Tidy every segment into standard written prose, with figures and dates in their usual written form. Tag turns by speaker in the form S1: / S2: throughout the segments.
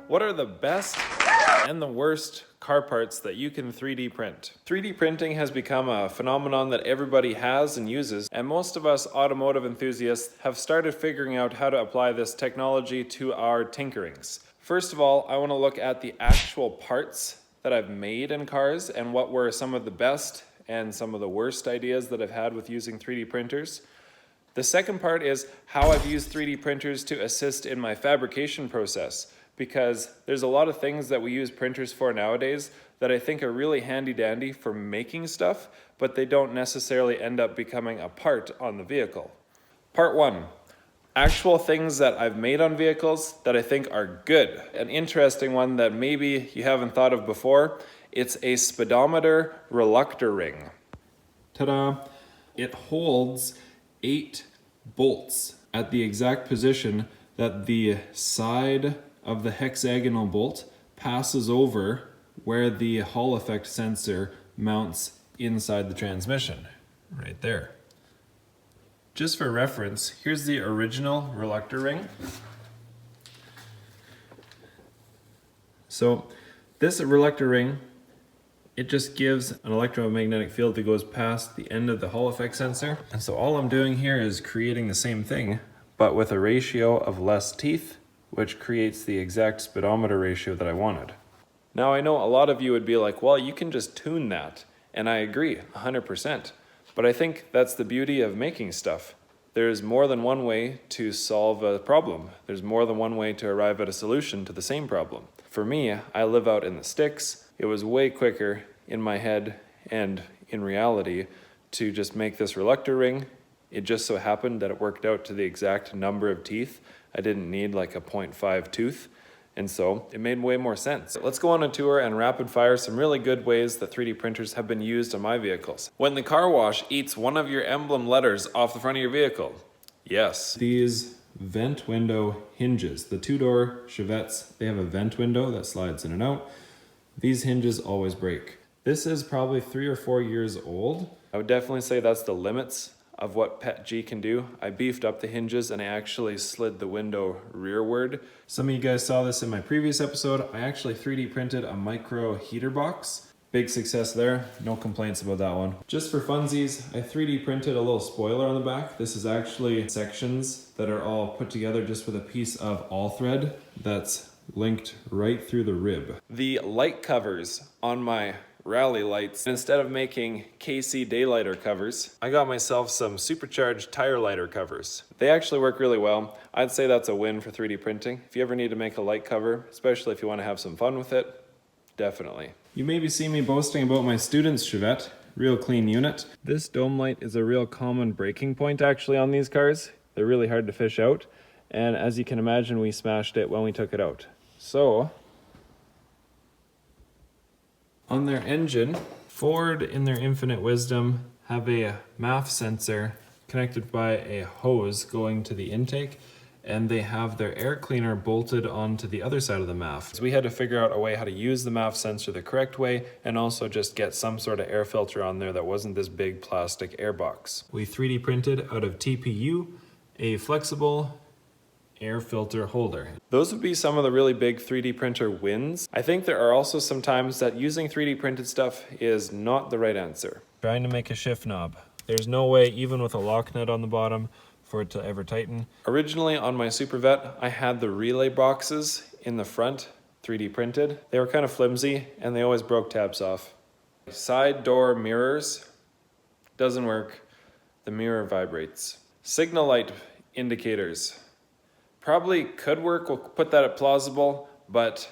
S1: What are the best and the worst car parts that you can 3D print? 3D printing has become a phenomenon that everybody has and uses, and most of us automotive enthusiasts have started figuring out how to apply this technology to our tinkerings. First of all, I want to look at the actual parts that I've made in cars and what were some of the best and some of the worst ideas that I've had with using 3D printers. The second part is how I've used 3D printers to assist in my fabrication process, because there's a lot of things that we use printers for nowadays that I think are really handy dandy for making stuff, but they don't necessarily end up becoming a part on the vehicle. Part 1. Actual things that I've made on vehicles that I think are good. An interesting one that maybe you haven't thought of before, it's a speedometer reluctor ring. Ta-da! It holds 8 bolts at the exact position that the side of the hexagonal bolt passes over where the Hall effect sensor mounts inside the transmission, right there. Just for reference, here's the original reluctor ring. So this reluctor ring, it just gives an electromagnetic field that goes past the end of the Hall effect sensor. And so all I'm doing here is creating the same thing, but with a ratio of less teeth, which creates the exact speedometer ratio that I wanted. Now I know a lot of you would be like, well, you can just tune that. And I agree, 100%. But I think that's the beauty of making stuff. There's more than one way to solve a problem. There's more than one way to arrive at a solution to the same problem. For me, I live out in the sticks. It was way quicker in my head and in reality to just make this reluctor ring. It just so happened that it worked out to the exact number of teeth. I didn't need like a 0.5 tooth, and so it made way more sense. Let's go on a tour and rapid fire some really good ways that 3D printers have been used on my vehicles. When the car wash eats one of your emblem letters off the front of your vehicle. Yes. These vent window hinges, the two-door Chevettes, they have a vent window that slides in and out. These hinges always break. This is probably 3 or 4 years old. I would definitely say that's the limits of what PETG can do. I beefed up the hinges and I actually slid the window rearward. Some of you guys saw this in my previous episode. I actually 3D printed a micro heater box. Big success there, no complaints about that one. Just for funsies, I 3D printed a little spoiler on the back. This is actually sections that are all put together just with a piece of all thread that's linked right through the rib. The light covers on my rally lights, instead of making KC daylighter covers, I got myself some supercharged tire lighter covers. They actually work really well. I'd say that's a win for 3D printing. If you ever need to make a light cover, especially if you want to have some fun with it, definitely. You maybe see me boasting about my student's Chevette, real clean unit. This dome light is a real common breaking point actually on these cars. They're really hard to fish out, and as you can imagine, we smashed it when we took it out. So on their engine, Ford, in their infinite wisdom, have a MAF sensor connected by a hose going to the intake, and they have their air cleaner bolted onto the other side of the MAF. So we had to figure out a way how to use the MAF sensor the correct way and also just get some sort of air filter on there that wasn't this big plastic air box. We 3D printed out of TPU a flexible air filter holder. Those would be some of the really big 3D printer wins. I think there are also some times that using 3D printed stuff is not the right answer. Trying to make a shift knob. There's no way, even with a lock nut on the bottom, for it to ever tighten. Originally on my Super Vet, I had the relay boxes in the front 3D printed. They were kind of flimsy and they always broke tabs off. Side door mirrors, doesn't work. The mirror vibrates. Signal light indicators. Probably could work, we'll put that at plausible, but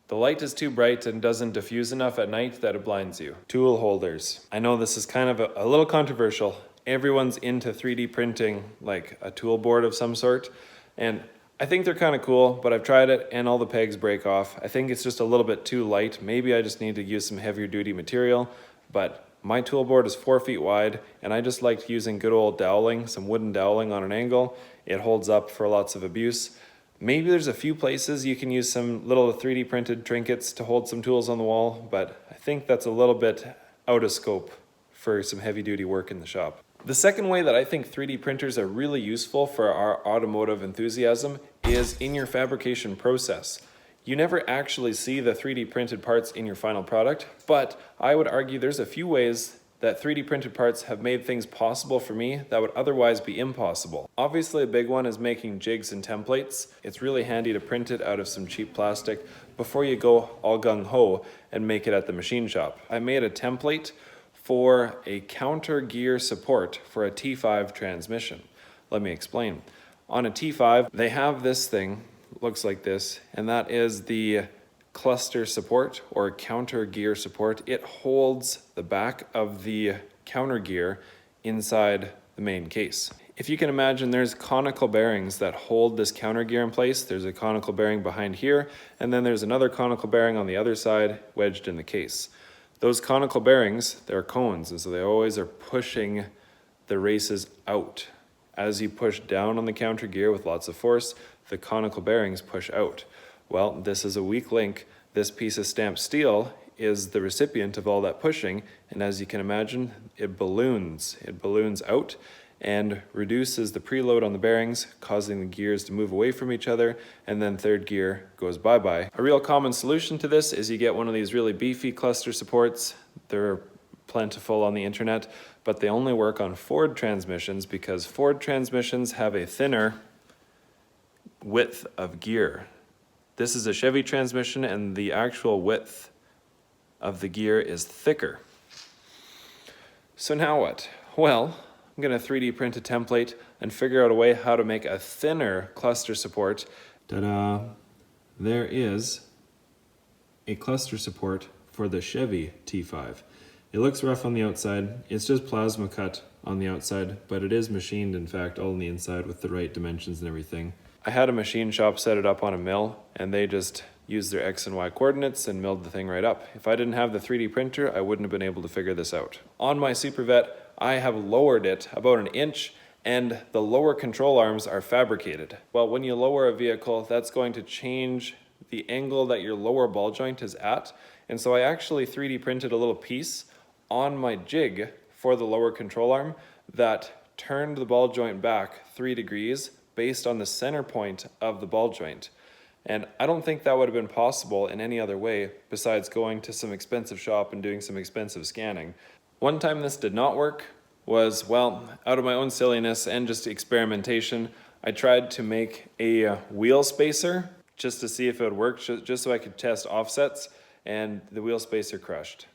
S1: the light is too bright and doesn't diffuse enough at night that it blinds you. Tool holders. I know this is kind of a little controversial. Everyone's into 3D printing like a tool board of some sort, and I think they're kind of cool, but I've tried it and all the pegs break off. I think it's just a little bit too light. Maybe I just need to use some heavier duty material, but my tool board is 4 feet wide, and I just liked using good old doweling, some wooden doweling on an angle. It holds up for lots of abuse. Maybe there's a few places you can use some little 3D printed trinkets to hold some tools on the wall, but I think that's a little bit out of scope for some heavy duty work in the shop. The second way that I think 3D printers are really useful for our automotive enthusiasm is in your fabrication process. You never actually see the 3D printed parts in your final product, but I would argue there's a few ways that 3D printed parts have made things possible for me that would otherwise be impossible. Obviously, a big one is making jigs and templates. It's really handy to print it out of some cheap plastic before you go all gung-ho and make it at the machine shop. I made a template for a counter gear support for a T5 transmission. Let me explain. On a T5, they have this thing, looks like this, and that is the cluster support or counter gear support. It holds the back of the counter gear inside the main case. If you can imagine, there's conical bearings that hold this counter gear in place. There's a conical bearing behind here, and then there's another conical bearing on the other side wedged in the case. Those conical bearings, they're cones, and so they always are pushing the races out. As you push down on the counter gear with lots of force, the conical bearings push out. Well, this is a weak link. This piece of stamped steel is the recipient of all that pushing, and as you can imagine, it balloons. It balloons out and reduces the preload on the bearings, causing the gears to move away from each other, and then third gear goes bye-bye. A real common solution to this is you get one of these really beefy cluster supports. They're plentiful on the internet, but they only work on Ford transmissions because Ford transmissions have a thinner width of gear. This is a Chevy transmission, and the actual width of the gear is thicker. So now what? Well, I'm going to 3D print a template and figure out a way how to make a thinner cluster support. Ta-da! There is a cluster support for the Chevy T5. It looks rough on the outside. It's just plasma cut on the outside, but it is machined, in fact, all on the inside with the right dimensions and everything. I had a machine shop set it up on a mill, and they just used their X and Y coordinates and milled the thing right up. If I didn't have the 3D printer, I wouldn't have been able to figure this out. On my Supervet, I have lowered it about 1 inch, and the lower control arms are fabricated. Well, when you lower a vehicle, that's going to change the angle that your lower ball joint is at, and so I actually 3D printed a little piece on my jig for the lower control arm that turned the ball joint back 3 degrees based on the center point of the ball joint. And I don't think that would have been possible in any other way besides going to some expensive shop and doing some expensive scanning. One time this did not work was, well, out of my own silliness and just experimentation, I tried to make a wheel spacer just to see if it would work, just so I could test offsets, and the wheel spacer crushed.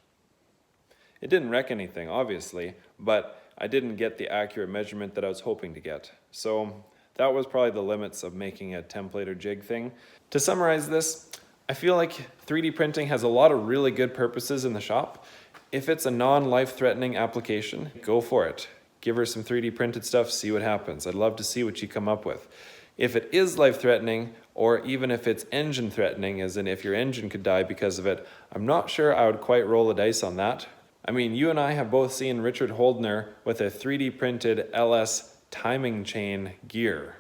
S1: It didn't wreck anything, obviously, but I didn't get the accurate measurement that I was hoping to get. So that was probably the limits of making a template or jig thing. To summarize this, I feel like 3D printing has a lot of really good purposes in the shop. If it's a non-life-threatening application, go for it. Give her some 3D printed stuff, see what happens. I'd love to see what you come up with. If it is life-threatening, or even if it's engine-threatening, as in if your engine could die because of it, I'm not sure I would quite roll the dice on that. I mean, you and I have both seen Richard Holdner with a 3D printed LS timing chain gear,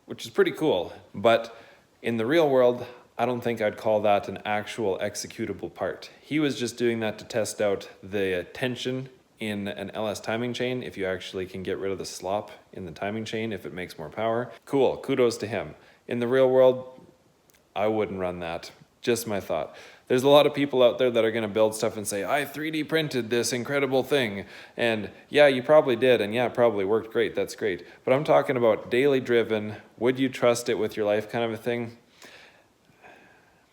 S1: which is pretty cool. But in the real world, I don't think I'd call that an actual executable part. He was just doing that to test out the tension in an LS timing chain, if you actually can get rid of the slop in the timing chain, if it makes more power. Cool, kudos to him. In the real world, I wouldn't run that. Just my thought. There's a lot of people out there that are going to build stuff and say, I 3D printed this incredible thing. And yeah, you probably did. And yeah, it probably worked great. That's great. But I'm talking about daily driven, would you trust it with your life kind of a thing?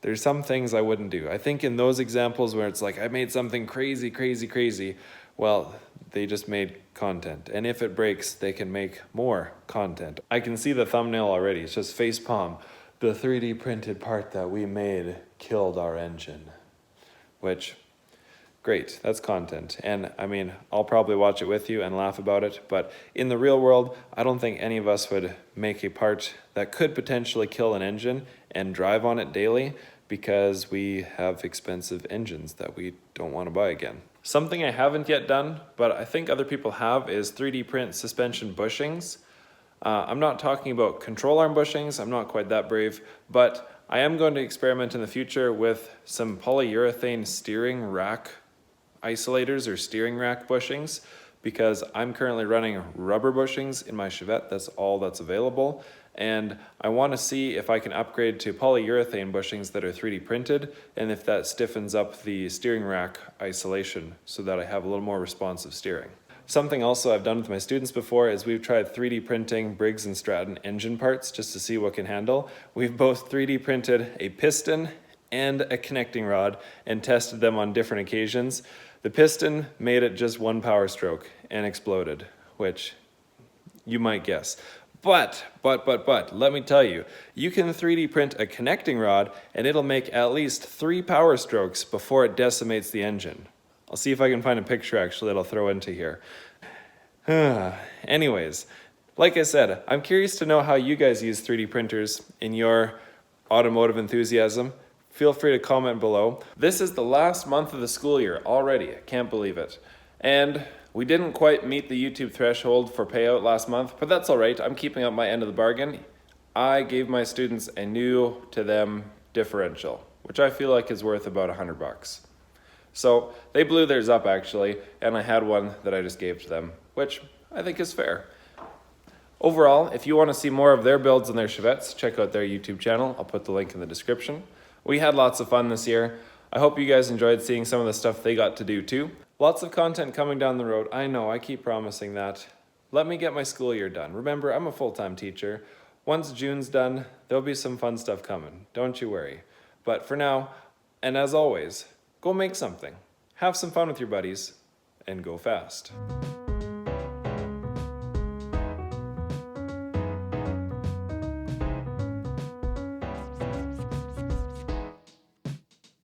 S1: There's some things I wouldn't do. I think in those examples where it's like, I made something crazy, crazy, crazy. Well, they just made content. And if it breaks, they can make more content. I can see the thumbnail already. It's just facepalm. The 3D printed part that we made killed our engine, which, great, that's content. And I mean, I'll probably watch it with you and laugh about it, but in the real world, I don't think any of us would make a part that could potentially kill an engine and drive on it daily because we have expensive engines that we don't want to buy again. Something I haven't yet done, but I think other people have, is 3D print suspension bushings. I'm not talking about control arm bushings, I'm not quite that brave, but I am going to experiment in the future with some polyurethane steering rack isolators or steering rack bushings, because I'm currently running rubber bushings in my Chevette. That's all that's available. And I want to see if I can upgrade to polyurethane bushings that are 3D printed, and if that stiffens up the steering rack isolation so that I have a little more responsive steering. Something also I've done with my students before is we've tried 3D printing Briggs & Stratton engine parts just to see what can handle. We've both 3D printed a piston and a connecting rod and tested them on different occasions. The piston made it just one power stroke and exploded, which you might guess. But, let me tell you, you can 3D print a connecting rod and it'll make at least 3 power strokes before it decimates the engine. I'll see if I can find a picture actually that I'll throw into here. Anyways, like I said, I'm curious to know how you guys use 3D printers in your automotive enthusiasm. Feel free to comment below. This is the last month of the school year already. I can't believe it. And we didn't quite meet the YouTube threshold for payout last month, but that's all right. I'm keeping up my end of the bargain. I gave my students a new to them differential, which I feel like is worth about $100. So they blew theirs up actually, and I had one that I just gave to them, which I think is fair. Overall, if you want to see more of their builds and their Chevettes, check out their YouTube channel. I'll put the link in the description. We had lots of fun this year. I hope you guys enjoyed seeing some of the stuff they got to do too. Lots of content coming down the road. I know, I keep promising that. Let me get my school year done. Remember, I'm a full-time teacher. Once June's done, there'll be some fun stuff coming. Don't you worry. But for now, and as always, go make something. Have some fun with your buddies, and go fast.